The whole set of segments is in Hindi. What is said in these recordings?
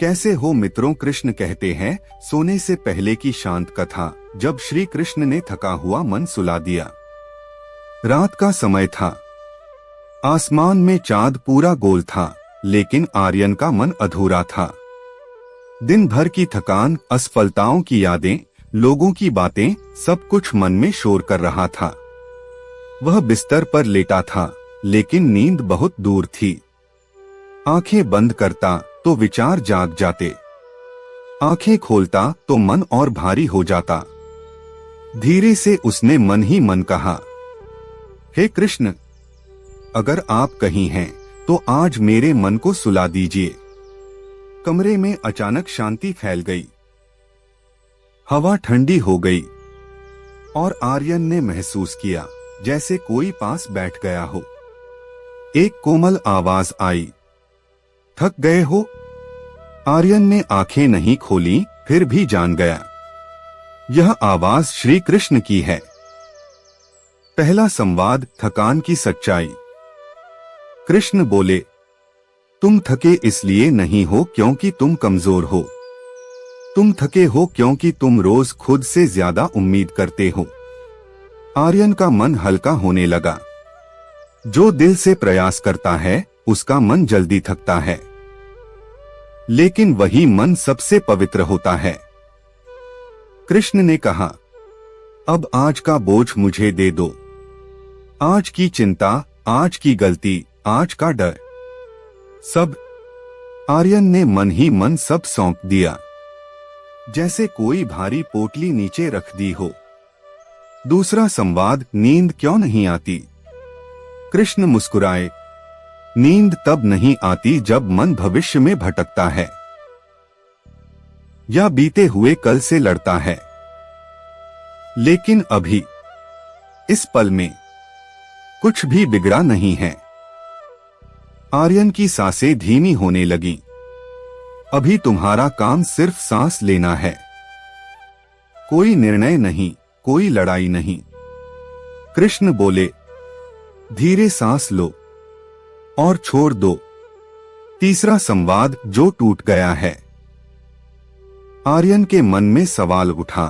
कैसे हो मित्रों। कृष्ण कहते हैं, सोने से पहले की शांत कथा। जब श्री कृष्ण ने थका हुआ मन सुला दिया। रात का समय था। आसमान में चांद पूरा गोल था, लेकिन आर्यन का मन अधूरा था। दिन भर की थकान, असफलताओं की यादें, लोगों की बातें, सब कुछ मन में शोर कर रहा था। वह बिस्तर पर लेटा था, लेकिन नींद बहुत दूर थी। आंखें बंद करता तो विचार जाग जाते, आंखें खोलता तो मन और भारी हो जाता। धीरे से उसने मन ही मन कहा, हे कृष्ण, अगर आप कहीं हैं तो आज मेरे मन को सुला दीजिए। कमरे में अचानक शांति फैल गई। हवा ठंडी हो गई और आर्यन ने महसूस किया जैसे कोई पास बैठ गया हो। एक कोमल आवाज आई, थक गए हो? आर्यन ने आंखें नहीं खोली, फिर भी जान गया यह आवाज श्री कृष्ण की है। पहला संवाद, थकान की सच्चाई। कृष्ण बोले, तुम थके इसलिए नहीं हो क्योंकि तुम कमजोर हो। तुम थके हो क्योंकि तुम रोज खुद से ज्यादा उम्मीद करते हो। आर्यन का मन हल्का होने लगा। जो दिल से प्रयास करता है उसका मन जल्दी थकता है, लेकिन वही मन सबसे पवित्र होता है। कृष्ण ने कहा, अब आज का बोझ मुझे दे दो। आज की चिंता, आज की गलती, आज का डर, सब। आर्यन ने मन ही मन सब सौंप दिया, जैसे कोई भारी पोटली नीचे रख दी हो। दूसरा संवाद, नींद क्यों नहीं आती। कृष्ण मुस्कुराए, नींद तब नहीं आती जब मन भविष्य में भटकता है या बीते हुए कल से लड़ता है। लेकिन अभी, इस पल में कुछ भी बिगड़ा नहीं है। आर्यन की सांसें धीमी होने लगी। अभी तुम्हारा काम सिर्फ सांस लेना है, कोई निर्णय नहीं, कोई लड़ाई नहीं। कृष्ण बोले, धीरे सांस लो और छोड़ दो। तीसरा संवाद, जो टूट गया है। आर्यन के मन में सवाल उठा,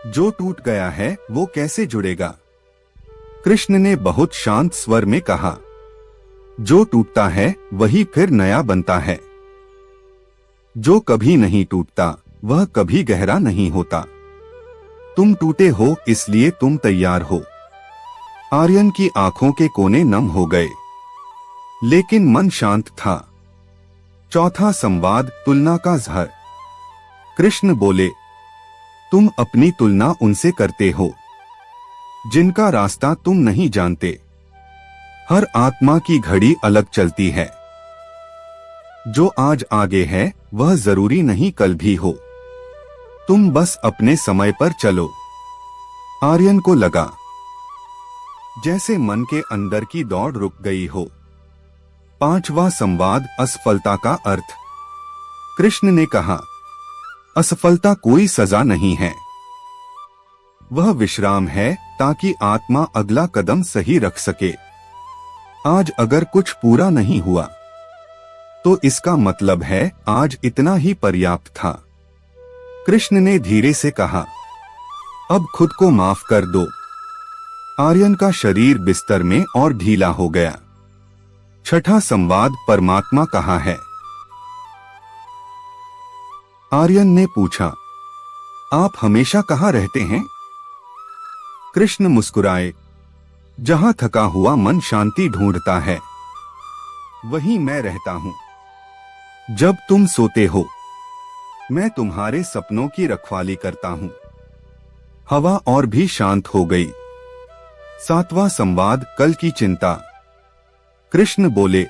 जो टूट गया है वो कैसे जुड़ेगा। कृष्ण ने बहुत शांत स्वर में कहा, जो टूटता है वही फिर नया बनता है। जो कभी नहीं टूटता वह कभी गहरा नहीं होता। तुम टूटे हो इसलिए तुम तैयार हो। आर्यन की आंखों के कोने नम हो गए, लेकिन मन शांत था। चौथा संवाद, तुलना का जहर। कृष्ण बोले, तुम अपनी तुलना उनसे करते हो जिनका रास्ता तुम नहीं जानते। हर आत्मा की घड़ी अलग चलती है। जो आज आगे है वह जरूरी नहीं कल भी हो। तुम बस अपने समय पर चलो। आर्यन को लगा जैसे मन के अंदर की दौड़ रुक गई हो। पांचवा संवाद, असफलता का अर्थ। कृष्ण ने कहा, असफलता कोई सजा नहीं है, वह विश्राम है ताकि आत्मा अगला कदम सही रख सके। आज अगर कुछ पूरा नहीं हुआ तो इसका मतलब है आज इतना ही पर्याप्त था। कृष्ण ने धीरे से कहा, अब खुद को माफ कर दो। आर्यन का शरीर बिस्तर में और ढीला हो गया। छठा संवाद, परमात्मा कहाँ है। आर्यन ने पूछा, आप हमेशा कहाँ रहते हैं। कृष्ण मुस्कुराए, जहां थका हुआ मन शांति ढूंढता है वहीं मैं रहता हूं। जब तुम सोते हो मैं तुम्हारे सपनों की रखवाली करता हूं। हवा और भी शांत हो गई। सातवां संवाद, कल की चिंता। कृष्ण बोले,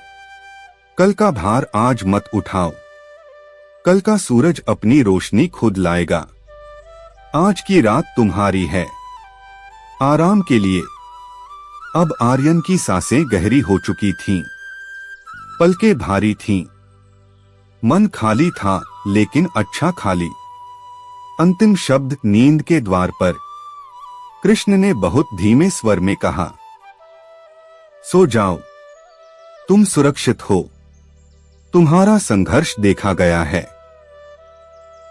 कल का भार आज मत उठाओ। कल का सूरज अपनी रोशनी खुद लाएगा। आज की रात तुम्हारी है, आराम के लिए। अब आर्यन की सांसें गहरी हो चुकी थीं, पलकें भारी थीं। मन खाली था, लेकिन अच्छा खाली। अंतिम शब्द, नींद के द्वार पर। कृष्ण ने बहुत धीमे स्वर में कहा, सो जाओ, तुम सुरक्षित हो। तुम्हारा संघर्ष देखा गया है,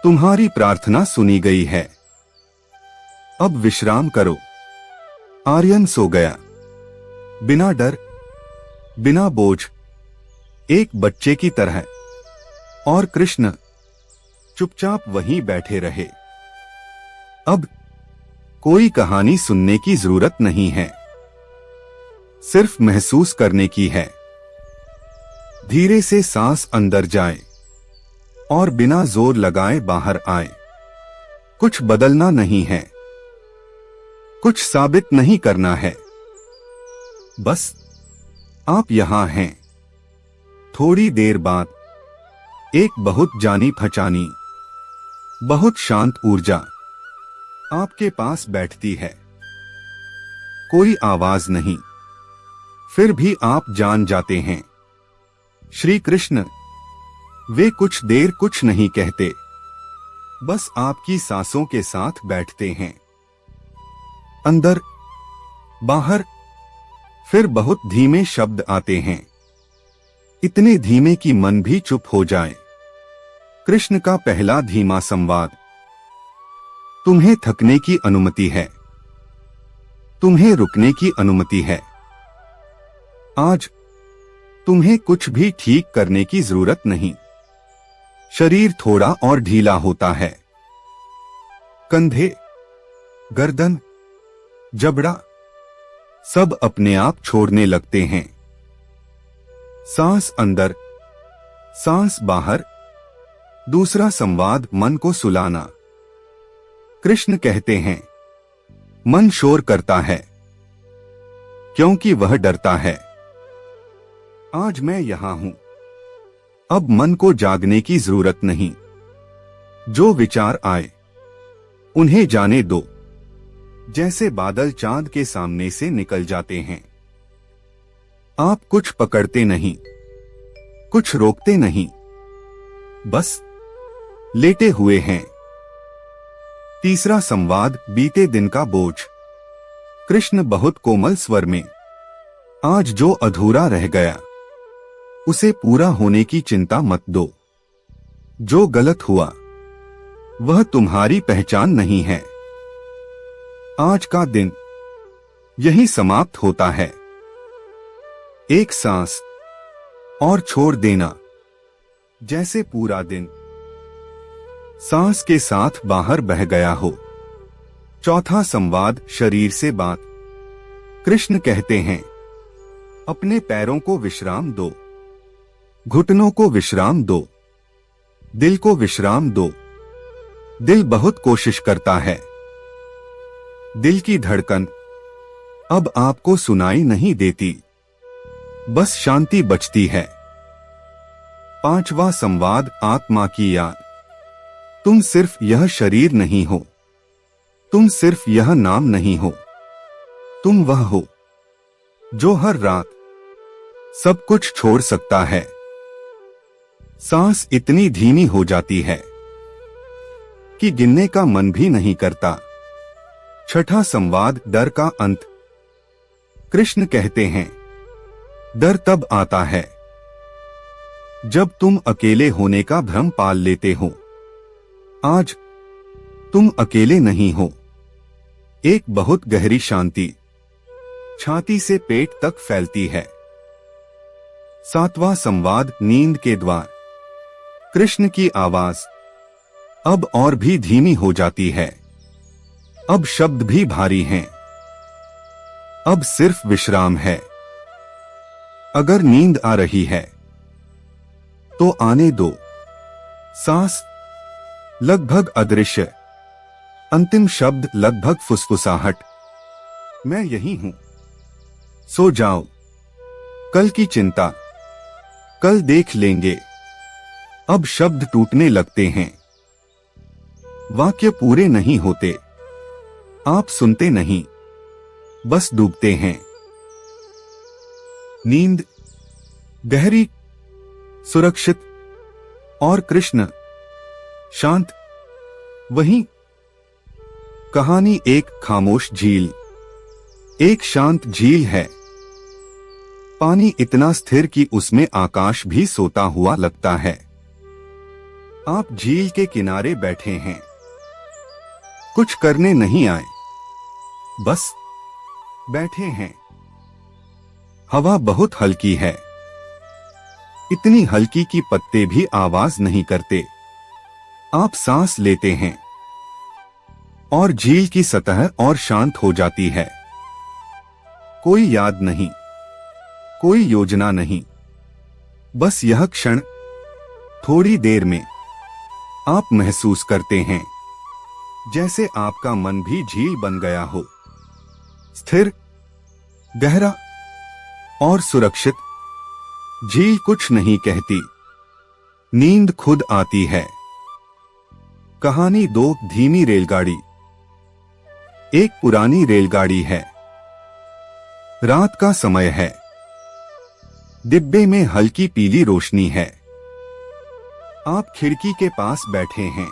तुम्हारी प्रार्थना सुनी गई है। अब विश्राम करो। आर्यन सो गया, बिना डर, बिना बोझ, एक बच्चे की तरह। और कृष्ण चुपचाप वहीं बैठे रहे। अब कोई कहानी सुनने की जरूरत नहीं है, सिर्फ महसूस करने की है। धीरे से सांस अंदर जाए और बिना जोर लगाए बाहर आए। कुछ बदलना नहीं है, कुछ साबित नहीं करना है, बस आप यहां हैं। थोड़ी देर बाद एक बहुत जानी पहचानी, बहुत शांत ऊर्जा आपके पास बैठती है। कोई आवाज नहीं, फिर भी आप जान जाते हैं श्री कृष्ण। वे कुछ देर कुछ नहीं कहते, बस आपकी सांसों के साथ बैठते हैं। अंदर, बाहर, फिर बहुत धीमे शब्द आते हैं, इतने धीमे कि मन भी चुप हो जाए। कृष्ण का पहला धीमा संवाद। तुम्हें थकने की अनुमति है, तुम्हें रुकने की अनुमति है। आज तुम्हें कुछ भी ठीक करने की जरूरत नहीं। शरीर थोड़ा और ढीला होता है, कंधे, गर्दन, जबड़ा सब अपने आप छोड़ने लगते हैं। सांस अंदर, सांस बाहर। दूसरा संवाद, मन को सुलाना। कृष्ण कहते हैं, मन शोर करता है क्योंकि वह डरता है। आज मैं यहां हूं। अब मन को जागने की जरूरत नहीं। जो विचार आए उन्हें जाने दो, जैसे बादल चांद के सामने से निकल जाते हैं। आप कुछ पकड़ते नहीं, कुछ रोकते नहीं, बस लेटे हुए हैं। तीसरा संवाद, बीते दिन का बोझ। कृष्ण बहुत कोमल स्वर में, आज जो अधूरा रह गया उसे पूरा होने की चिंता मत दो। जो गलत हुआ वह तुम्हारी पहचान नहीं है। आज का दिन यही समाप्त होता है। एक सांस और छोड़ देना, जैसे पूरा दिन सांस के साथ बाहर बह गया हो। चौथा संवाद, शरीर से बात। कृष्ण कहते हैं, अपने पैरों को विश्राम दो, घुटनों को विश्राम दो, दिल को विश्राम दो। दिल बहुत कोशिश करता है। दिल की धड़कन अब आपको सुनाई नहीं देती, बस शांति बचती है। पांचवा संवाद, आत्मा की याद। तुम सिर्फ यह शरीर नहीं हो, तुम सिर्फ यह नाम नहीं हो, तुम वह हो जो हर रात सब कुछ छोड़ सकता है। सांस इतनी धीमी हो जाती है कि गिनने का मन भी नहीं करता। छठा संवाद, डर का अंत। कृष्ण कहते हैं, डर तब आता है जब तुम अकेले होने का भ्रम पाल लेते हो। आज तुम अकेले नहीं हो। एक बहुत गहरी शांति छाती से पेट तक फैलती है। सातवां संवाद, नींद के द्वार। कृष्ण की आवाज अब और भी धीमी हो जाती है। अब शब्द भी भारी हैं। अब सिर्फ विश्राम है। अगर नींद आ रही है तो आने दो। सांस लगभग अदृश्य, अंतिम शब्द लगभग फुसफुसाहट। मैं यही हूं। सो जाओ। कल की चिंता कल देख लेंगे। अब शब्द टूटने लगते हैं। वाक्य पूरे नहीं होते। आप सुनते नहीं, बस डूबते हैं। नींद गहरी, सुरक्षित और कृष्ण शांत। वहीं कहानी एक खामोश झील, एक शांत झील है पानी इतना स्थिर कि उसमें आकाश भी सोता हुआ लगता है। आप झील के किनारे बैठे हैं, कुछ करने नहीं आए, बस बैठे हैं। हवा बहुत हल्की है, इतनी हल्की कि पत्ते भी आवाज नहीं करते। आप सांस लेते हैं और झील की सतह और शांत हो जाती है। कोई याद नहीं, कोई योजना नहीं, बस यह क्षण। थोड़ी देर में आप महसूस करते हैं जैसे आपका मन भी झील बन गया हो, स्थिर, गहरा और सुरक्षित। झील कुछ नहीं कहती, नींद खुद आती है। कहानी 2 धीमी रेलगाड़ी। एक पुरानी रेलगाड़ी है। रात का समय है। डिब्बे में हल्की पीली रोशनी है। आप खिड़की के पास बैठे हैं।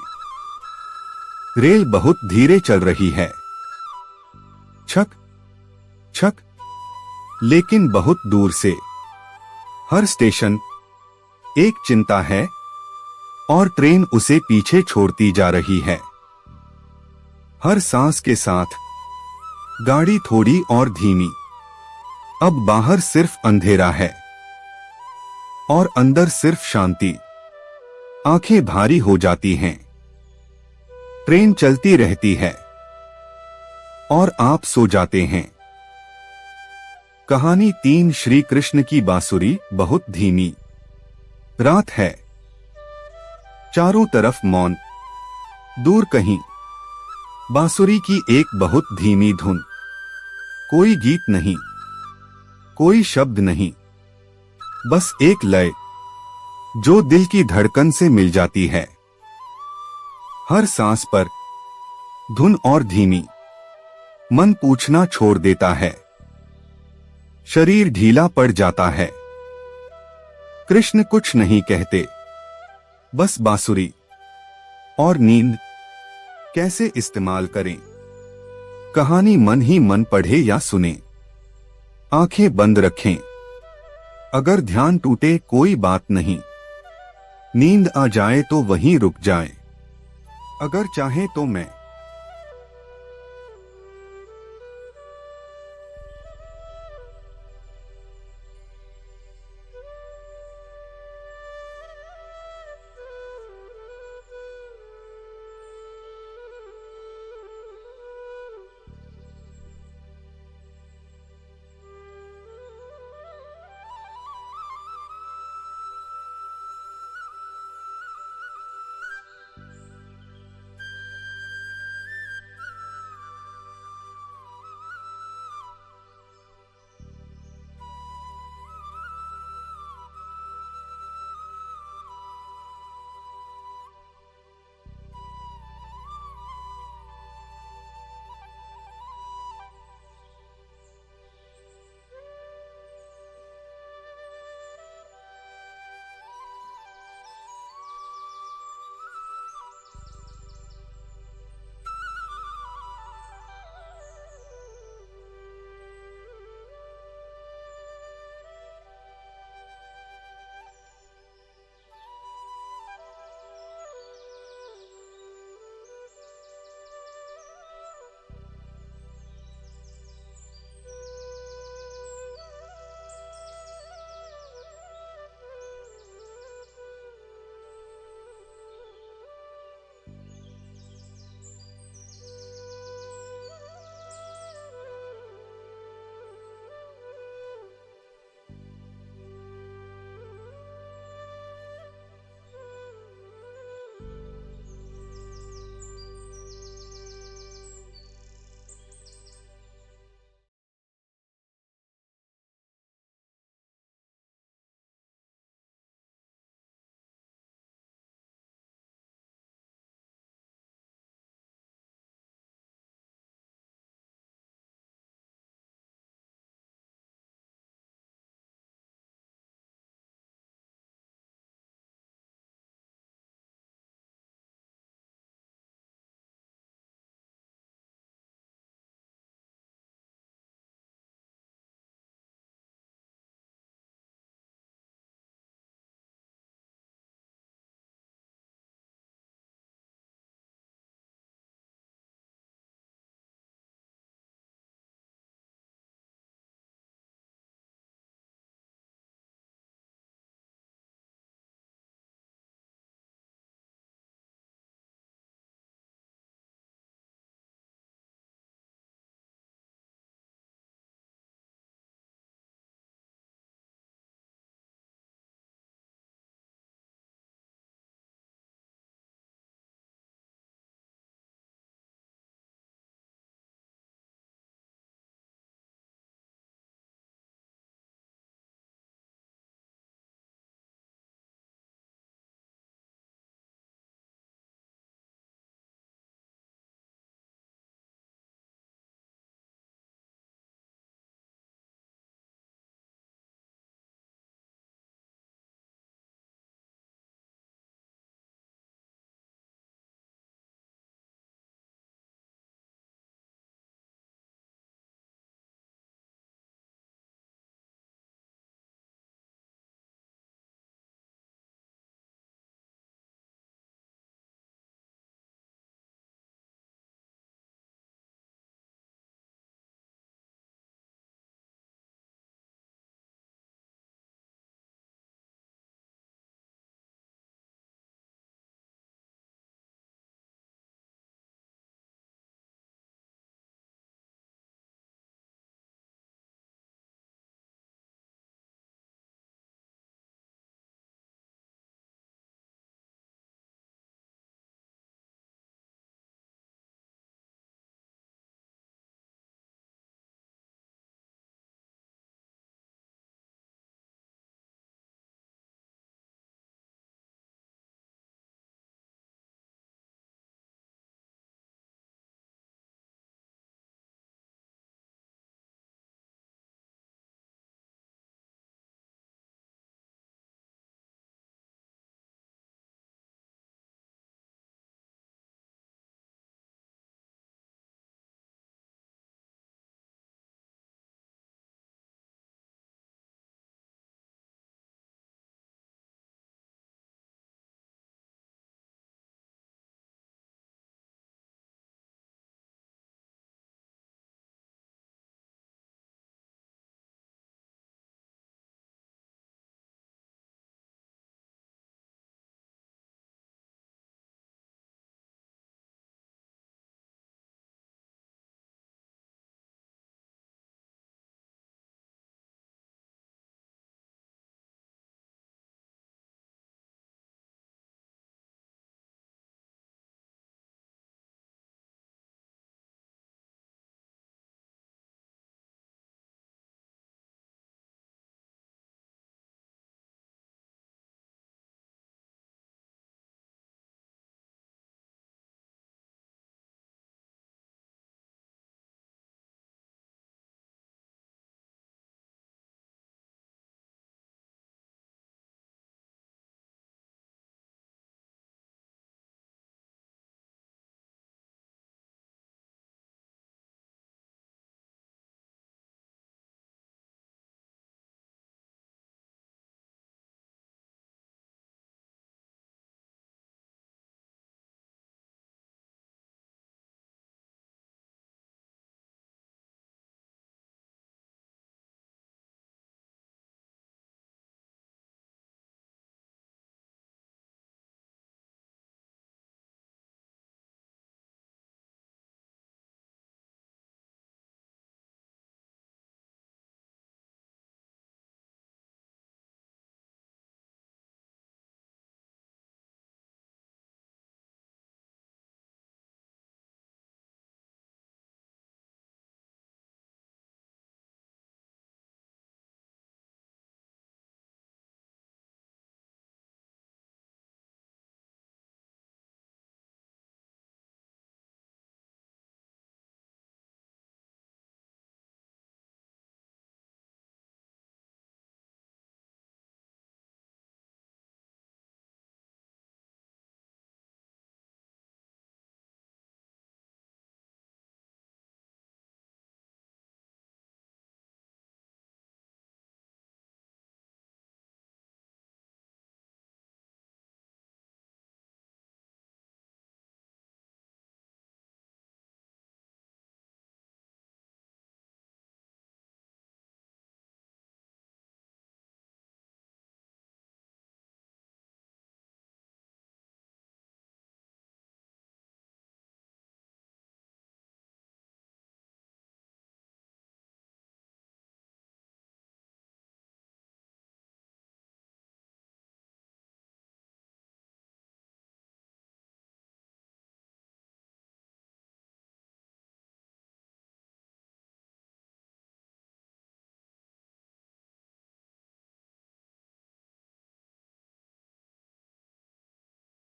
रेल बहुत धीरे चल रही है, छक छक, लेकिन बहुत दूर से। हर स्टेशन एक चिंता है और ट्रेन उसे पीछे छोड़ती जा रही है। हर सांस के साथ गाड़ी थोड़ी और धीमी। अब बाहर सिर्फ अंधेरा है और अंदर सिर्फ शांति। आंखें भारी हो जाती हैं। ट्रेन चलती रहती है और आप सो जाते हैं। कहानी 3 श्री कृष्ण की बांसुरी बहुत धीमी। रात है, चारों तरफ मौन। दूर कहीं बांसुरी की एक बहुत धीमी धुन। कोई गीत नहीं, कोई शब्द नहीं, बस एक लय जो दिल की धड़कन से मिल जाती है। हर सांस पर धुन और धीमी। मन पूछना छोड़ देता है, शरीर ढीला पड़ जाता है। कृष्ण कुछ नहीं कहते, बस बांसुरी और नींद कैसे इस्तेमाल करें। कहानी मन ही मन पढ़े या सुने, आंखें बंद रखें। अगर ध्यान टूटे कोई बात नहीं, नींद आ जाए तो वहीं रुक जाए। अगर चाहे तो मैं